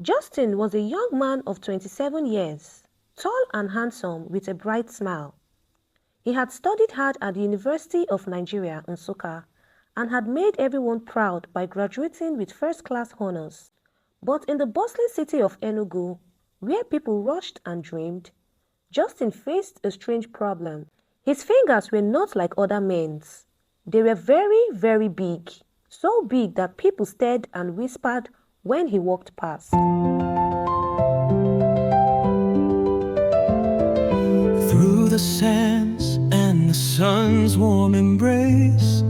Justin was a young man of 27 years, tall and handsome with a bright smile. He had studied hard at the University of Nigeria, Nsukka, and had made everyone proud by graduating with first-class honors. But in the bustling city of Enugu, where people rushed and dreamed, Justin faced a strange problem. His fingers were not like other men's. They were very, very big, so big that people stared and whispered when he walked past. Through the sands and the sun's warm embrace,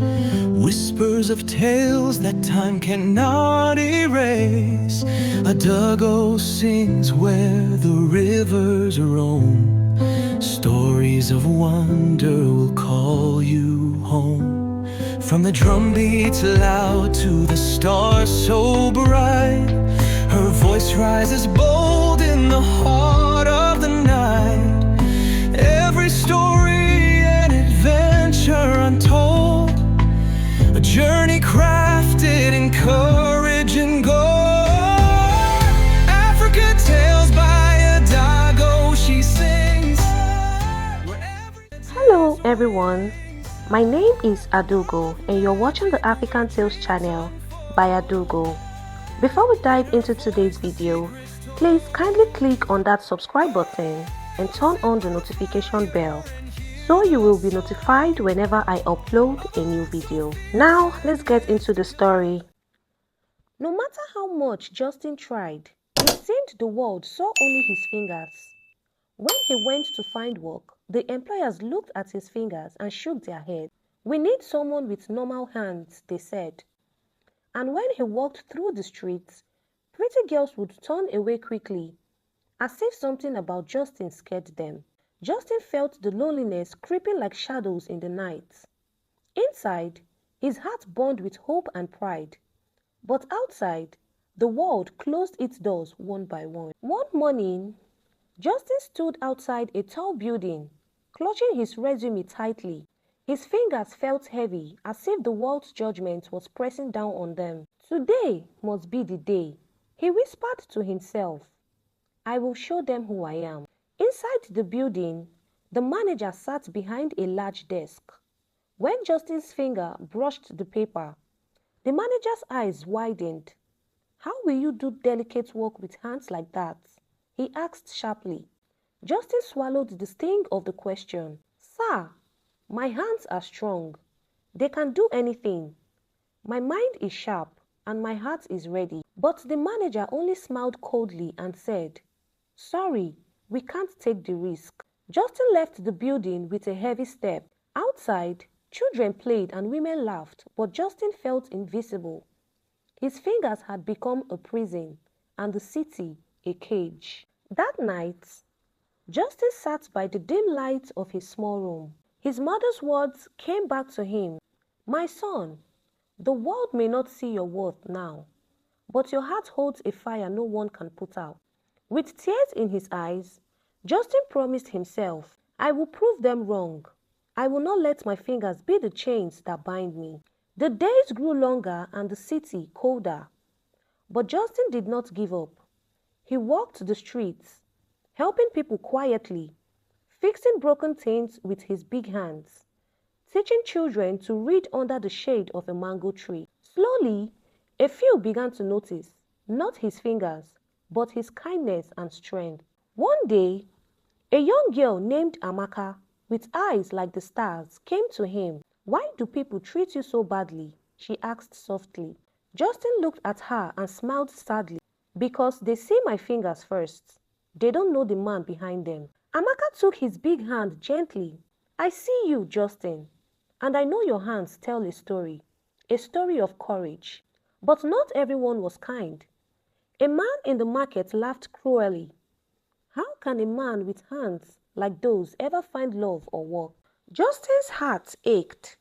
whispers of tales that time cannot erase. A duggo sings where the rivers roam. Stories of wonder will call you home. From the drum beats loud to the stars so bright, her voice rises bold in the heart of the night. Every story an adventure untold, a journey crafted in courage and gold. Africa tales by a doggo she sings. Hello everyone, my name is Adugo and you're watching the African Tales channel by Adugo. Before we dive into today's video, please kindly click on that subscribe button and turn on the notification bell so you will be notified whenever I upload a new video. Now let's get into the story. No matter how much Justin tried, it seemed the world saw only his fingers. When he went to find work, the employers looked at his fingers and shook their heads. "We need someone with normal hands," they said. And when he walked through the streets, pretty girls would turn away quickly, as if something about Justin scared them. Justin felt the loneliness creeping like shadows in the night. Inside, his heart burned with hope and pride. But outside, the world closed its doors one by one. One morning, Justin stood outside a tall building, clutching his resume tightly. His fingers felt heavy, as if the world's judgment was pressing down on them. "Today must be the day," he whispered to himself. "I will show them who I am." Inside the building, the manager sat behind a large desk. When Justin's finger brushed the paper, the manager's eyes widened. "How will you do delicate work with hands like that?" he asked sharply. Justin swallowed the sting of the question. "Sir, my hands are strong. They can do anything. My mind is sharp and my heart is ready." But the manager only smiled coldly and said, "Sorry, we can't take the risk." Justin left the building with a heavy step. Outside, children played and women laughed, but Justin felt invisible. His fingers had become a prison and the city a cage. That night, Justin sat by the dim light of his small room. His mother's words came back to him. "My son, the world may not see your worth now, but your heart holds a fire no one can put out." With tears in his eyes, Justin promised himself, "I will prove them wrong. I will not let my fingers be the chains that bind me." The days grew longer and the city colder. But Justin did not give up. He walked the streets, helping people quietly, fixing broken things with his big hands, teaching children to read under the shade of a mango tree. Slowly, a few began to notice, not his fingers, but his kindness and strength. One day, a young girl named Amaka, with eyes like the stars, came to him. "Why do people treat you so badly?" she asked softly. Justin looked at her and smiled sadly. "Because they see my fingers first. They don't know the man behind them." Amaka took his big hand gently. "I see you, Justin, and I know your hands tell a story of courage." But not everyone was kind. A man in the market laughed cruelly. "How can a man with hands like those ever find love or work?" Justin's heart ached,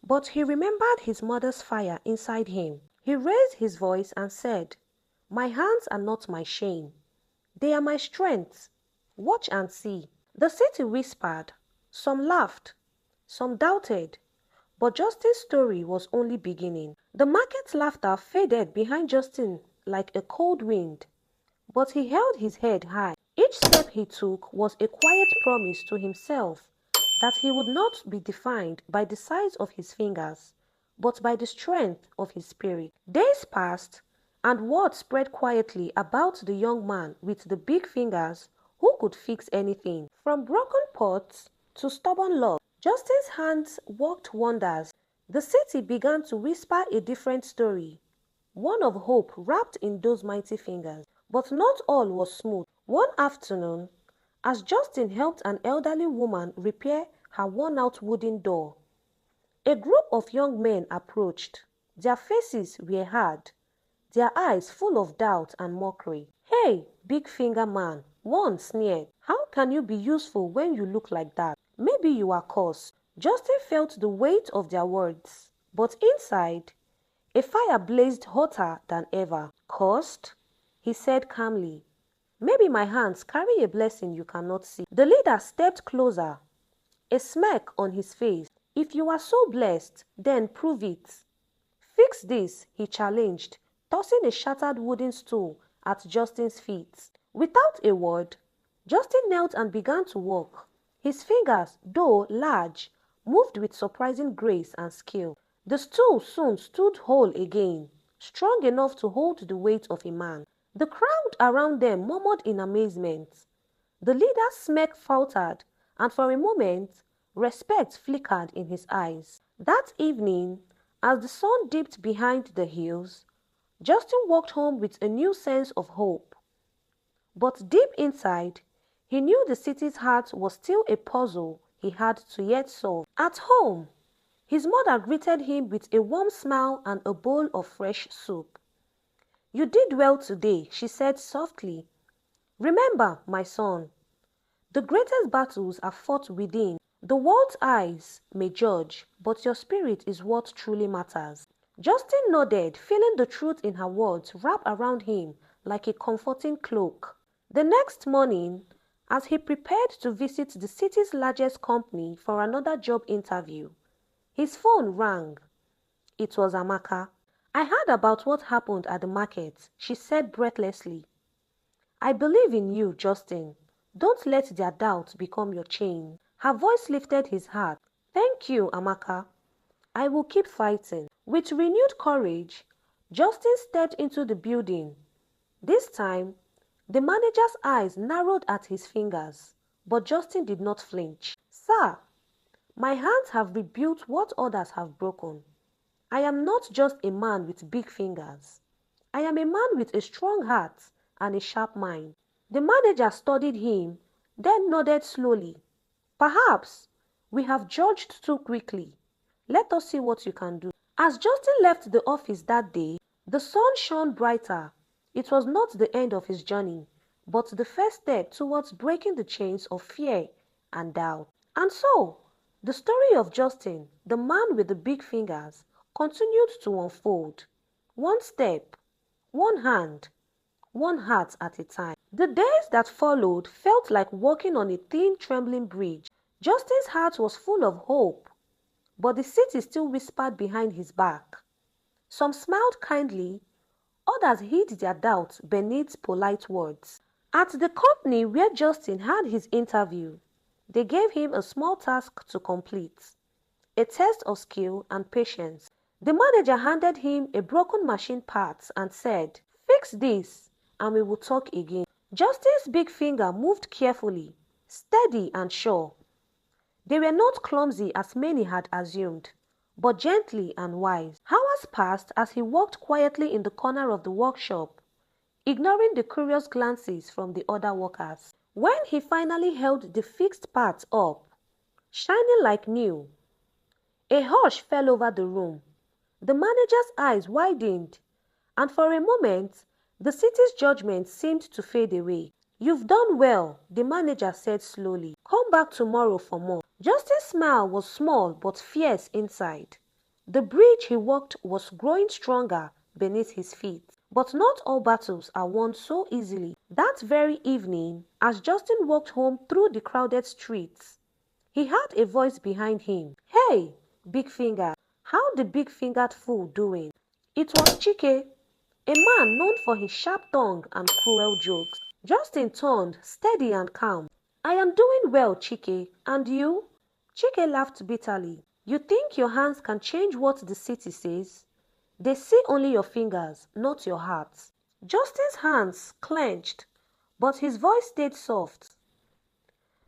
but he remembered his mother's fire inside him. He raised his voice and said, "My hands are not my shame. They are my strength. Watch and see." The city whispered. Some laughed. Some doubted. But Justin's story was only beginning. The market's laughter faded behind Justin like a cold wind. but he held his head high. Each step he took was a quiet promise to himself that he would not be defined by the size of his fingers, but by the strength of his spirit. Days passed, and word spread quietly about the young man with the big fingers who could fix anything, from broken pots to stubborn love. Justin's hands worked wonders. The city began to whisper a different story, one of hope wrapped in those mighty fingers. But not all was smooth. One afternoon, as Justin helped an elderly woman repair her worn-out wooden door, a group of young men approached. Their faces were hard, their eyes full of doubt and mockery. "Hey, big finger man," one sneered. "How can you be useful when you look like that? Maybe you are cursed." Justin felt the weight of their words, but inside, a fire blazed hotter than ever. "Cursed?" he said calmly. "Maybe my hands carry a blessing you cannot see." The leader stepped closer, a smirk on his face. "If you are so blessed, then prove it. Fix this," he challenged, tossing a shattered wooden stool at Justin's feet. Without a word, Justin knelt and began to work. His fingers, though large, moved with surprising grace and skill. The stool soon stood whole again, strong enough to hold the weight of a man. The crowd around them murmured in amazement. The leader's smirk faltered, and for a moment, respect flickered in his eyes. That evening, as the sun dipped behind the hills, Justin walked home with a new sense of hope. But deep inside, he knew the city's heart was still a puzzle he had to yet solve. At home, his mother greeted him with a warm smile and a bowl of fresh soup. "You did well today," she said softly. "Remember, my son, the greatest battles are fought within. The world's eyes may judge, but your spirit is what truly matters." Justin nodded, feeling the truth in her words wrap around him like a comforting cloak. The next morning, as he prepared to visit the city's largest company for another job interview, his phone rang. It was Amaka. "I heard about what happened at the market," she said breathlessly. "I believe in you, Justin. Don't let their doubt become your chain." Her voice lifted his heart. "Thank you, Amaka. I will keep fighting." With renewed courage, Justin stepped into the building. This time, the manager's eyes narrowed at his fingers, but Justin did not flinch. "Sir, my hands have rebuilt what others have broken. I am not just a man with big fingers. I am a man with a strong heart and a sharp mind." The manager studied him, then nodded slowly. "Perhaps we have judged too quickly. Let us see what you can do." As Justin left the office that day, the sun shone brighter. It was not the end of his journey, but the first step towards breaking the chains of fear and doubt. And so, the story of Justin, the man with the big fingers, continued to unfold, one step, one hand, one heart at a time. The days that followed felt like walking on a thin, trembling bridge. Justin's heart was full of hope, but the city still whispered behind his back. Some smiled kindly, others hid their doubts beneath polite words. At the company where Justin had his interview, they gave him a small task to complete, a test of skill and patience. The manager handed him a broken machine part and said, "Fix this and we will talk again." Justin's big finger moved carefully, steady and sure. They were not clumsy as many had assumed, but gently and wise. Hours passed as he walked quietly in the corner of the workshop, ignoring the curious glances from the other workers. When he finally held the fixed part up, shining like new, a hush fell over the room. The manager's eyes widened, and for a moment, the city's judgment seemed to fade away. "You've done well," the manager said slowly. "Come back tomorrow for more." Justin's smile was small but fierce inside. The bridge he walked was growing stronger beneath his feet. But not all battles are won so easily. That very evening, as Justin walked home through the crowded streets, he heard a voice behind him. "Hey, Big Finger, how the big-fingered fool doing?" It was Chike. a man known for his sharp tongue and cruel jokes. Justin turned, steady and calm. I am doing well, Chike. And you? Chike laughed bitterly. You think your hands can change what the city says? They see only your fingers, not your heart. Justin's hands clenched, but his voice stayed soft.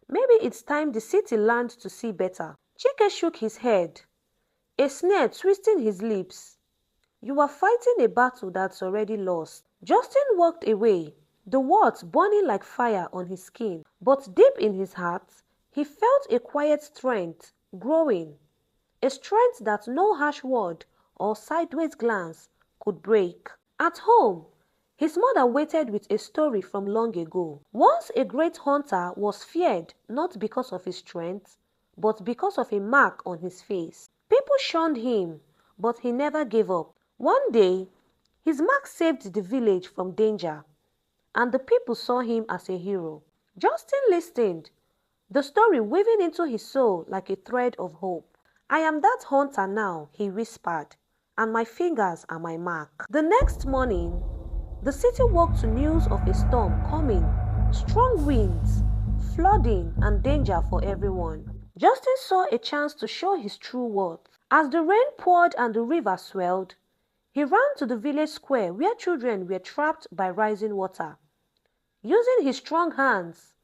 Maybe it's time the city learned to see better. Chike shook his head, a sneer twisting his lips. You are fighting a battle that's already lost. Justin walked away, the words burning like fire on his skin. But deep in his heart, he felt a quiet strength growing. A strength that no harsh word or sideways glance could break. At home, his mother waited with a story from long ago. Once a great hunter was feared not because of his strength, but because of a mark on his face. People shunned him, but he never gave up. One day, his mark saved the village from danger, and the people saw him as a hero. Justin listened, the story weaving into his soul like a thread of hope. I am that hunter now, he whispered, and my fingers are my mark. The next morning, the city woke to news of a storm coming, strong winds, flooding, and danger for everyone. Justin saw a chance to show his true worth. As the rain poured and the river swelled, he ran to the village square where children were trapped by rising water. Using his strong hands,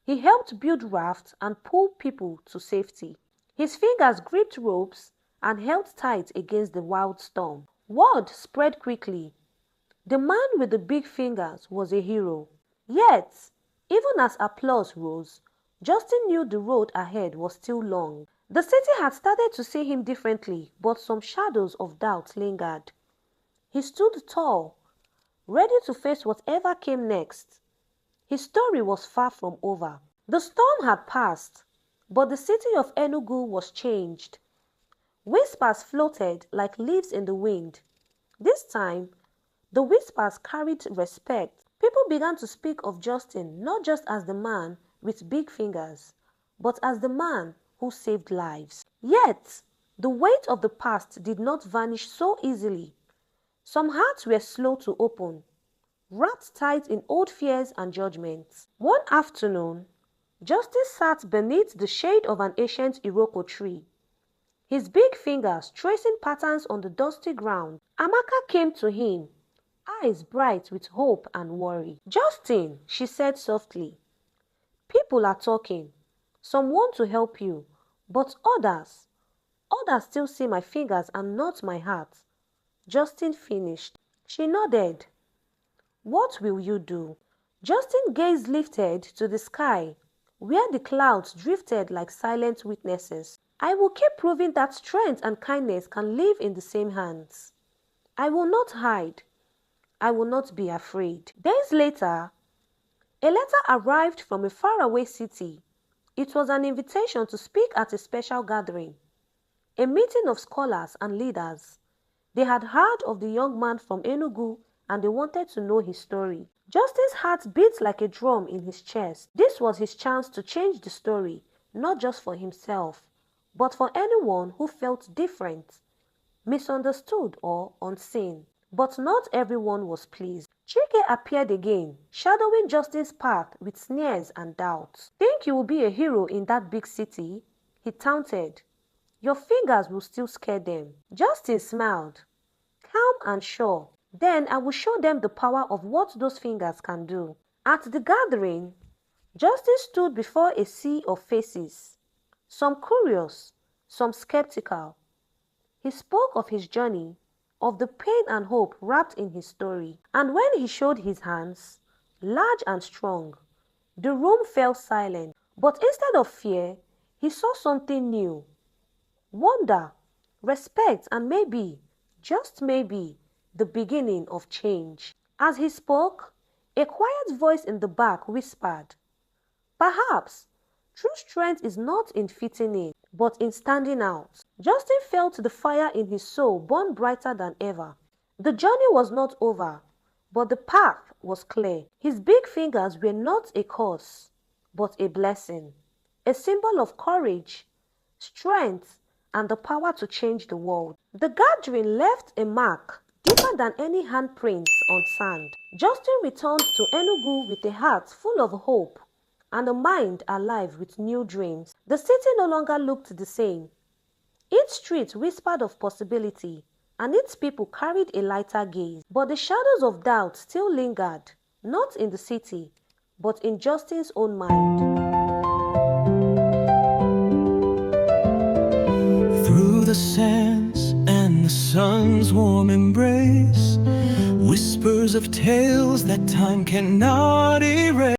he helped build rafts and pull people to safety. His fingers gripped ropes and held tight against the wild storm. Word spread quickly. The man with the big fingers was a hero. Yet, even as applause rose, Justin knew the road ahead was still long. The city had started to see him differently, but some shadows of doubt lingered. He stood tall, ready to face whatever came next. His story was far from over. The storm had passed, but the city of Enugu was changed. Whispers floated like leaves in the wind. This time, the whispers carried respect. People began to speak of Justin not just as the man with big fingers, but as the man who saved lives. Yet, the weight of the past did not vanish so easily. Some hearts were slow to open, wrapped tight in old fears and judgments. One afternoon, Justin sat beneath the shade of an ancient Iroko tree, his big fingers tracing patterns on the dusty ground. Amaka came to him, eyes bright with hope and worry. Justin, she said softly, people are talking. Some want to help you, but others still see my fingers and not my heart. Justin finished. She nodded. What will you do? Justin's gaze lifted to the sky, where the clouds drifted like silent witnesses. I will keep proving that strength and kindness can live in the same hands. I will not hide. I will not be afraid. Days later, a letter arrived from a faraway city. It was an invitation to speak at a special gathering, a meeting of scholars and leaders. They had heard of the young man from Enugu and they wanted to know his story. Justin's heart beat like a drum in his chest. This was his chance to change the story, not just for himself, but for anyone who felt different, misunderstood or unseen. But not everyone was pleased. Chike appeared again, shadowing Justin's path with sneers and doubts. Think you will be a hero in that big city? He taunted. Your fingers will still scare them. Justin smiled, calm and sure. Then I will show them the power of what those fingers can do. At the gathering, Justin stood before a sea of faces, some curious, some skeptical. He spoke of his journey, of the pain and hope wrapped in his story. And when he showed his hands, large and strong, the room fell silent. But instead of fear, he saw something new. Wonder, respect, and maybe, just maybe, the beginning of change. As he spoke, a quiet voice in the back whispered, perhaps true strength is not in fitting in, but in standing out. Justin felt the fire in his soul burn brighter than ever. The journey was not over, but the path was clear. His big fingers were not a curse, but a blessing, a symbol of courage, strength, and the power to change the world. The gathering left a mark deeper than any handprints on sand. Justin returned to Enugu with a heart full of hope and a mind alive with new dreams. The city no longer looked the same. Each street whispered of possibility, and its people carried a lighter gaze. But the shadows of doubt still lingered, not in the city, but in Justin's own mind. Through the sands and the sun's warm embrace, whispers of tales that time cannot erase.